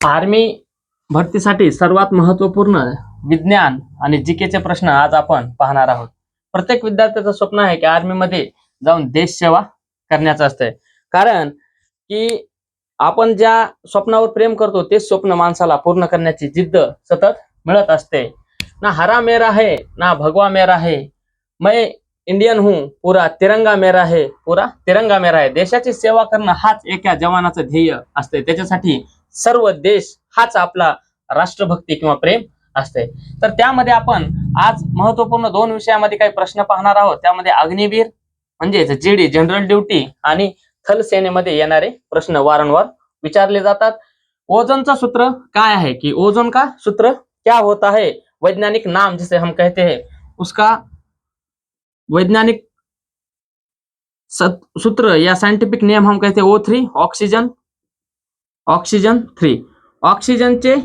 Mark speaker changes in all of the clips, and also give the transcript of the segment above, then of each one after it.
Speaker 1: Army भरतीसाठी सर्वात महत्वपूर्ण विज्ञान आणि जीकेचे प्रश्न आज आपण पाहणार आहोत. प्रत्येक विद्यार्थ्याचं स्वप्न आहे की आर्मीमध्ये जाऊन देश सेवा करण्याचं असतंय. कारण की आपण ज्या स्वप्नावर प्रेम करतो तेच स्वप्न माणसाला पूर्ण करण्याची जिद्द सतत मिळत असते. ना हरा मेरा है ना भगवा मेरा है, मैं इंडियन हूँ पुरा तिरंगा मेरा है, पुरा तिरंगा मेरा है. देशाची सेवा करणं हाच एका जवानाचं ध्येय असते. त्याच्यासाठी सर्व देश हाच आपला राष्ट्रभक्ती किंवा प्रेम असते. तर त्यामध्ये आपण आज महत्वपूर्ण दोन विषयामध्ये काही प्रश्न पाहणार आहोत. त्यामध्ये अग्निवीर म्हणजेच जीडी जनरल ड्युटी आणि थल सेनेमध्ये येणारे प्रश्न वारंवार विचारले जातात. ओजोनचं सूत्र काय आहे कि ओजोन का सूत्र क्या होता है, वैज्ञानिक नाम जिसे हम कहते हैं उसका वैज्ञानिक सूत्र या साइंटिफिक नेम हम कहते हैं O3, ऑक्सीजन. ऑक्सीजन 3, ऑक्सिजनचे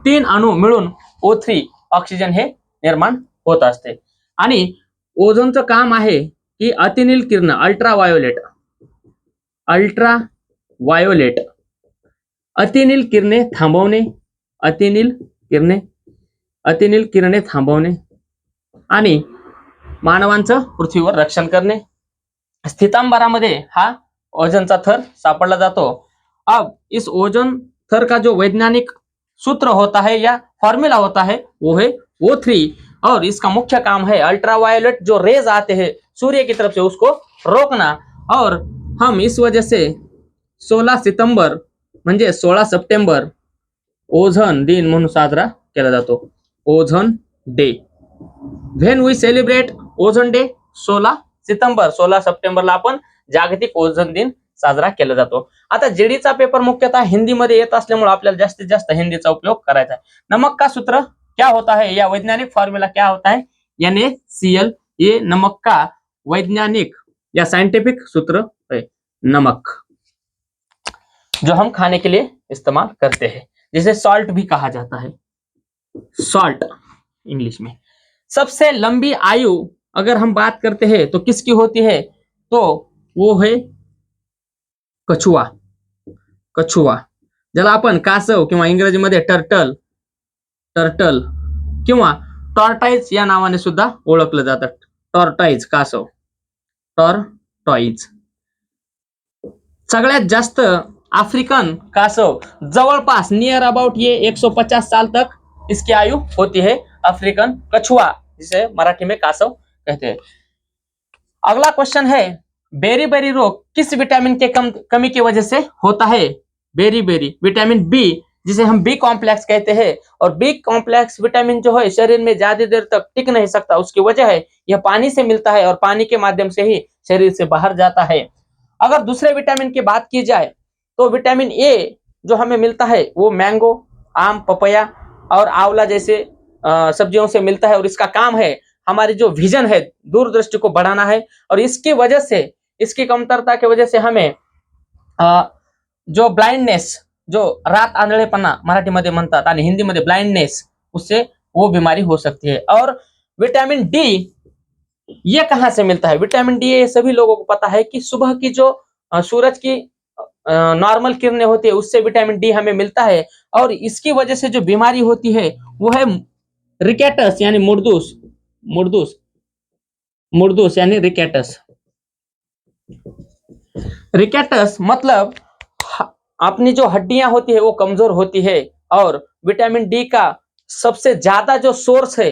Speaker 1: 3 अणु मिळून O3 ऑक्सिजन हे निर्माण होत असते. आणि ओझोनचं काम आहे की अतिनील किरण अल्ट्राव्हायोलेट अतिनील किरणे थांबवणे, अतिनील किरणे थांबवणे आणि मानवांचं पृथ्वीवर रक्षण करणे. स्थितांबरामध्ये हा ओझोनचा थर सापडला जातो. अब इस ओजोन थर का जो वैज्ञानिक सूत्र होता है या फॉर्मूला होता है वो है O3 और इसका मुख्य काम है अल्ट्रावायलेट जो रेज आते हैं सूर्य की तरफ से उसको रोकना. और हम इस वजह से 16 सितंबर म्हणजे 16 सप्टेंबर ओझोन दिन म्हणून साजरा केला जातो. Ozone day. When we celebrate ozone day 16 सितंबर. 16 सप्टेंबरला आपण जागतिक ओझोन दिन साजरा केला जातो. आता जीडीचा पेपर मुख्यतः हिंदीमध्ये येत असल्यामुळे आपल्याला जास्तीत जास्त हिंदीचा उपयोग करायचा है. नमक का सूत्र क्या होता है या वैज्ञानिक फॉर्मूला क्या होता है, NaCl. ये नमक का वैज्ञानिक या साइंटिफिक सूत्र है. नमक जो हम खाने के लिए इस्तेमाल करते हैं, जिसे सॉल्ट भी कहा जाता है, सॉल्ट इंग्लिश में. सबसे लंबी आयु अगर हम बात करते हैं तो किसकी होती है, तो वो है कछुआ. ज्याला आपण कासव किंवा इंग्रजीमध्ये टर्टल किंवा टॉर्टाइज या नावाने सुद्धा ओळखलं जातं. टॉर्टाइज कासव, टॉर्टाइज. सगळ्यात जास्त अफ्रीकन कासव जवळपास नियर अबाउट ये 150 साल तक इसकी आयु होती है. अफ्रीकन कछुआ जिसे मराठी में कासव कहते हैं. अगला क्वेश्चन है बेरी रोग किस विटामिन के कमी की वजह से होता है. बेरी विटामिन बी जिसे हम बी कॉम्प्लेक्स कहते हैं. और बी कॉम्प्लेक्स विटामिन जो है शरीर में ज्यादा देर तक टिक नहीं सकता. उसकी वजह है यह पानी से मिलता है और पानी के माध्यम से ही शरीर से बाहर जाता है. अगर दूसरे विटामिन की बात की जाए तो विटामिन ए जो हमें मिलता है वो मैंगो, आम, पपया और आंवला जैसे सब्जियों से मिलता है. और इसका काम है हमारी जो विजन है, दूरदृष्टि को बढ़ाना है. और इसकी वजह से, इसकी कमतरता की वजह से हमें जो ब्लाइंडनेस, जो रात आंधळेपणा मराठीमध्ये म्हणतात आणि हिंदीमध्ये ब्लाइंडनेस, उससे वो बीमारी हो सकती है. और विटामिन डी ये कहां से मिलता है. विटामिन डी ये सभी लोगों को पता है कि सुबह की जो सूरज की नॉर्मल किरणें होती है उससे विटामिन डी हमें मिलता है. और इसकी वजह से जो बीमारी होती है वो है रिकेटस यानी मुर्दूस यानी रिकेटस मतलब अपनी जो हड्डियां होती है वो कमजोर होती है. और विटामिन डी का सबसे ज्यादा जो सोर्स है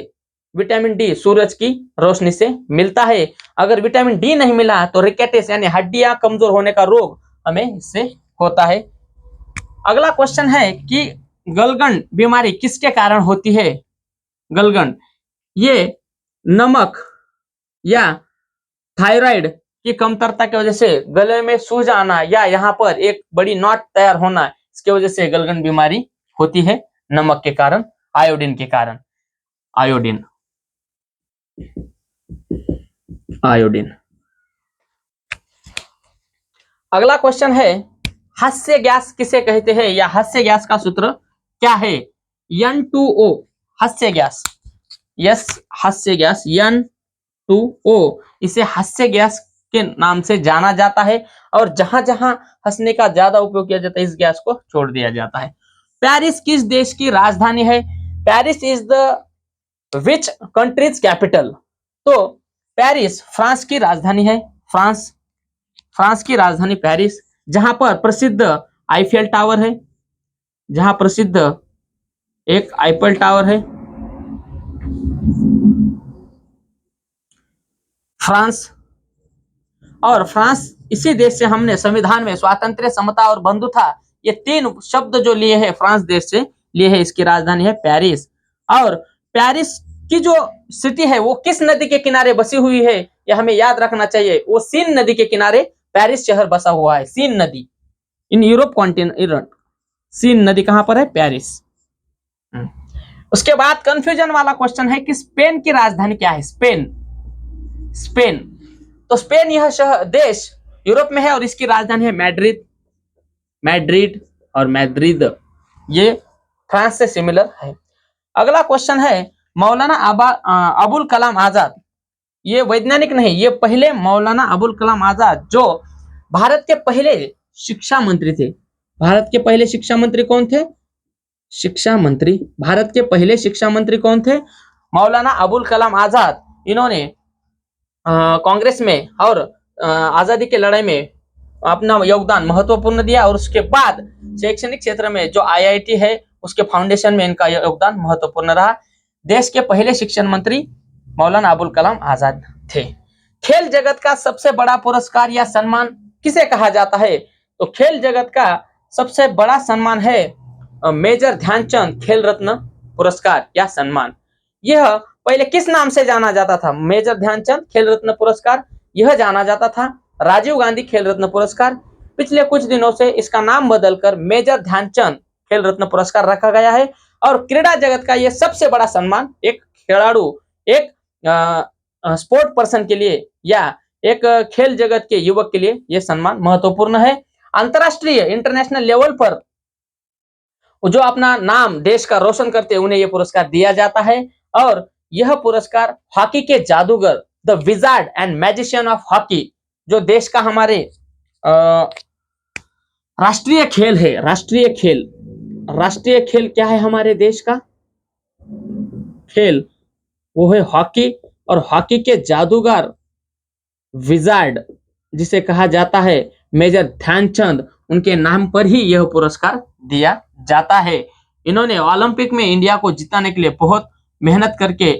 Speaker 1: विटामिन डी सूरज की रोशनी से मिलता है. अगर विटामिन डी नहीं मिला तो रिकेटस यानी हड्डियां कमजोर होने का रोग हमें इससे होता है. अगला क्वेश्चन है कि गलगंड बीमारी किसके कारण होती है. गलगंड ये नमक या थायराइड की कमतरता की वजह से गले में सूज आना या यहाँ पर एक बड़ी नॉट तैयार होना, इसकी वजह से गलगंड बीमारी होती है. नमक के कारण, आयोडीन के कारण. आयोडीन. अगला क्वेश्चन है हास्य गैस किसे कहते हैं या हास्य गैस का सूत्र क्या है. N2O हास्य गैस. यस, हास्य गैस N2O. इसे हास्य गैस के नाम से जाना जाता है. और जहां जहां हंसने का ज्यादा उपयोग किया जाता है इस गैस को छोड़ दिया जाता है. पेरिस किस देश की राजधानी है? Paris is the which countries capital? तो पेरिस फ्रांस की राजधानी है। फ्रांस की राजधानी पेरिस, जहां पर प्रसिद्ध आईफेल टावर है, जहां प्रसिद्ध एक आईफेल टावर है। फ्रांस, और फ्रांस इसी देश से हमने संविधान में स्वातंत्र्य, समता और बंधुता ये तीन शब्द जो लिए हैं फ्रांस देश से लिए हैं। इसकी राजधानी है पेरिस। और पेरिस की जो सिटी है वो किस नदी के किनारे बसी हुई है, यह हमें याद रखना चाहिए। वो सीन नदी के किनारे पेरिस शहर बसा हुआ है। सीन नदी इन यूरोप कॉन्टिनेंट, सीन नदी कहां पर है? पेरिस। उसके बाद कंफ्यूजन वाला क्वेश्चन है कि स्पेन की राजधानी क्या है? स्पेन। तो स्पेन यह शहर देश यूरोप में है और इसकी राजधानी है मैड्रिड और मैद्रिद। ये फ्रांस से सिमिलर है। अगला क्वेश्चन है मौलाना अबुल कलाम आजाद, ये वैज्ञानिक नहीं, ये पहले मौलाना अबुल कलाम आजाद जो भारत के पहले शिक्षा मंत्री थे। भारत के पहले शिक्षा मंत्री कौन थे? भारत के पहले शिक्षा मंत्री कौन थे? मौलाना अबुल कलाम आजाद। इन्होंने कांग्रेस में और आजादी के लड़ाई में अपना योगदान महत्वपूर्ण दिया और उसके बाद शैक्षणिक क्षेत्र में जो आईआईटी है उसके फाउंडेशन में इनका योगदान महत्वपूर्ण रहा। देश के पहले शिक्षण मंत्री मौलाना अबुल कलाम आजाद थे। खेल जगत का सबसे बड़ा पुरस्कार या सम्मान किसे कहा जाता है? तो खेल जगत का सबसे बड़ा सम्मान है मेजर ध्यानचंद खेल रत्न पुरस्कार या सम्मान। यह पहले किस नाम से जाना जाता था? मेजर ध्यानचंद खेल रत्न पुरस्कार, यह जाना जाता था राजीव गांधी खेल रत्न पुरस्कार। पिछले कुछ दिनों से इसका नाम बदलकर मेजर ध्यानचंद खेल रत्न पुरस्कार रखा गया है। और क्रीड़ा जगत का यह सबसे बड़ा सम्मान एक खिलाड़ू, एक स्पोर्ट पर्सन के लिए या एक खेल जगत के युवक के लिए यह सम्मान महत्वपूर्ण है। अंतरराष्ट्रीय इंटरनेशनल लेवल पर जो अपना नाम देश का रोशन करते हैं उन्हें यह पुरस्कार दिया जाता है। और यह पुरस्कार हॉकी के जादूगर, the wizard and magician of hockey, जो देश का हमारे राष्ट्रीय खेल है, राष्ट्रीय खेल क्या है हमारे देश का खेल? वो है हॉकी। और हॉकी के जादूगर विजार्ड जिसे कहा जाता है मेजर ध्यानचंद, उनके नाम पर ही यह पुरस्कार दिया जाता है। इन्होंने ओलंपिक में इंडिया को जिताने के लिए बहुत मेहनत करके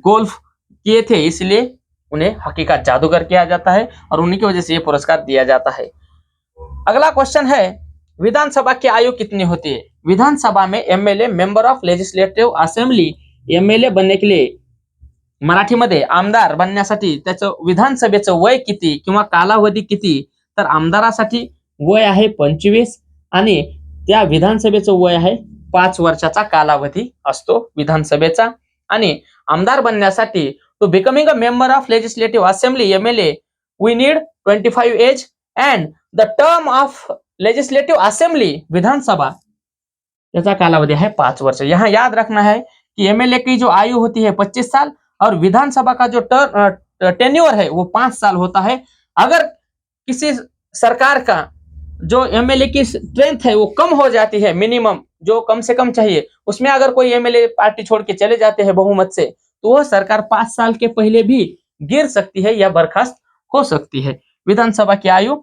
Speaker 1: गोल्फ किए थे, इसलिए उन्हें हॉकी का जादूगर किया जाता है और उन्हीं की वजह से यह पुरस्कार दिया जाता है। अगला क्वेश्चन है विधानसभा की आयु कितनी होती है? विधानसभा में MLA member of legislative assembly MLA बनने के लिए मराठीमध्ये आमदार बनण्यासाठी त्याचं विधानसभेचं वय किती किंवा कालावधी किती? तर आमदारासाठी वय आहे 25 आणि त्या विधानसभेचं वय आहे 5 वर्षाचा कालावधी असतो विधानसभेचा। आणि आमदार बनण्यासाठी to becoming a member of legislative assembly MLA we need 25 age and the term of legislative assembly विधानसभा त्याचा कालावधी है 5 वर्ष। यहाँ याद रखना है कि एमएलए की जो आयु होती है 25 साल और विधानसभा का जो टेन्योर है वो 5 साल होता है। अगर किसी सरकार का जो एमएलए की स्ट्रेंथ है वो कम हो जाती है, मिनिमम जो कम से कम चाहिए, उसमें अगर कोई एमएलए पार्टी छोड़ के चले जाते हैं बहुमत से, तो वह सरकार 5 साल के पहले भी गिर सकती है या बर्खास्त हो सकती है। विधानसभा की आयु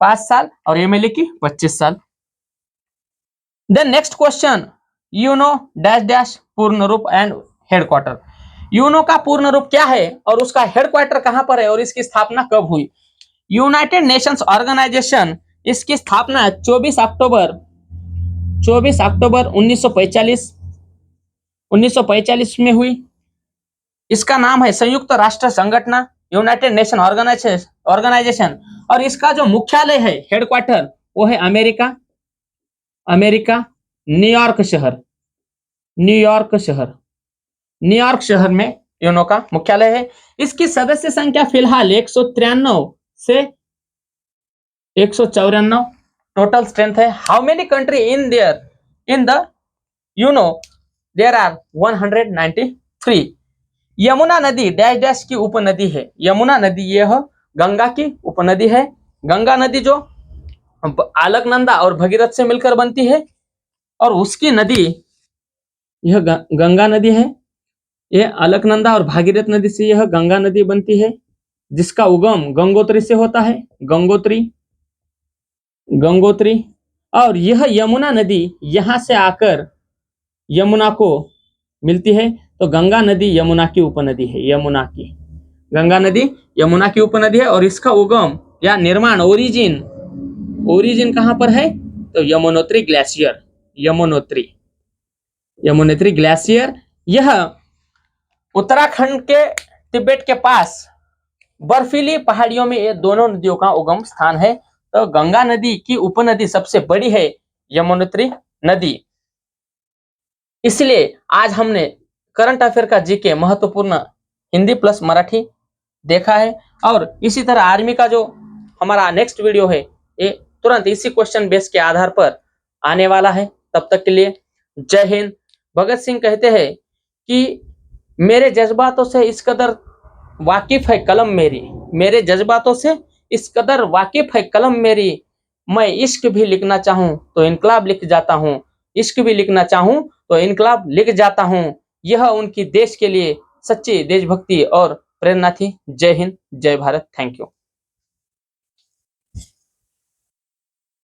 Speaker 1: 5 साल और एमएलए की 25 साल। Then next question, UNO dash dash पूर्ण रूप एंड हेडक्वार्टर। यूनो का पूर्ण रूप क्या है और उसका हेडक्वार्टर कहां पर है और इसकी स्थापना कब हुई? यूनाइटेड नेशंस ऑर्गेनाइजेशन, इसकी स्थापना 24 अक्टूबर 1945 में हुई। इसका नाम है संयुक्त राष्ट्र संगठन, यूनाइटेड नेशन ऑर्गेनाइजेशन। और इसका जो मुख्यालय है, हेडक्वार्टर, वो है अमेरिका, न्यूयॉर्क शहर में यूनो का मुख्यालय है। इसकी सदस्य संख्या फिलहाल 193 से 194 टोटल स्ट्रेंथ है। How many country in the UNO? There are 193। Yamuna नदी डैश डैश की उपनदी है। यमुना नदी यह गंगा की उपनदी है। गंगा नदी जो अलकनंदा और भगीरथ से मिलकर बनती है और उसकी नदी यह गंगा नदी है। यह अलकनंदा और भागीरथ नदी से यह गंगा नदी बनती है, जिसका उगम गंगोत्री से होता है, गंगोत्री गंगोत्री। और यह यमुना नदी यहां से आकर यमुना को मिलती है। तो गंगा नदी यमुना की उपनदी है, यमुना की गंगा नदी यमुना की उपनदी है। और इसका उगम या निर्माण ओरिजिन कहां पर है? तो यमुनोत्री ग्लेशियर, यमुनोत्री ग्लेशियर। यह उत्तराखंड के तिब्बत के पास बर्फीली पहाड़ियों में ये दोनों नदियों का उगम स्थान है। तो गंगा नदी की उपनदी सबसे बड़ी है यमुनोत्री नदी। इसलिए आज हमने करंट अफेयर का जीके महत्वपूर्ण हिंदी प्लस मराठी देखा है। और इसी तरह आर्मी का जो हमारा नेक्स्ट वीडियो है ये तुरंत इसी क्वेश्चन बेस के आधार पर आने वाला है। तब तक के लिए जय हिंद। भगत सिंह कहते हैं कि मेरे जज्बातों से इस कदर वाकिफ है कलम मेरी, मेरे जज्बातों से इस कदर वाकिफ है कलम मेरी, मैं इश्क भी लिखना चाहूं तो इनकलाब लिख जाता हूं, इश्क भी लिखना चाहूं तो इनकलाब लिख जाता हूं। यह उनकी देश के लिए सच्ची देशभक्ति और प्रेरणा थी। जय हिंद, जय भारत। Thank you.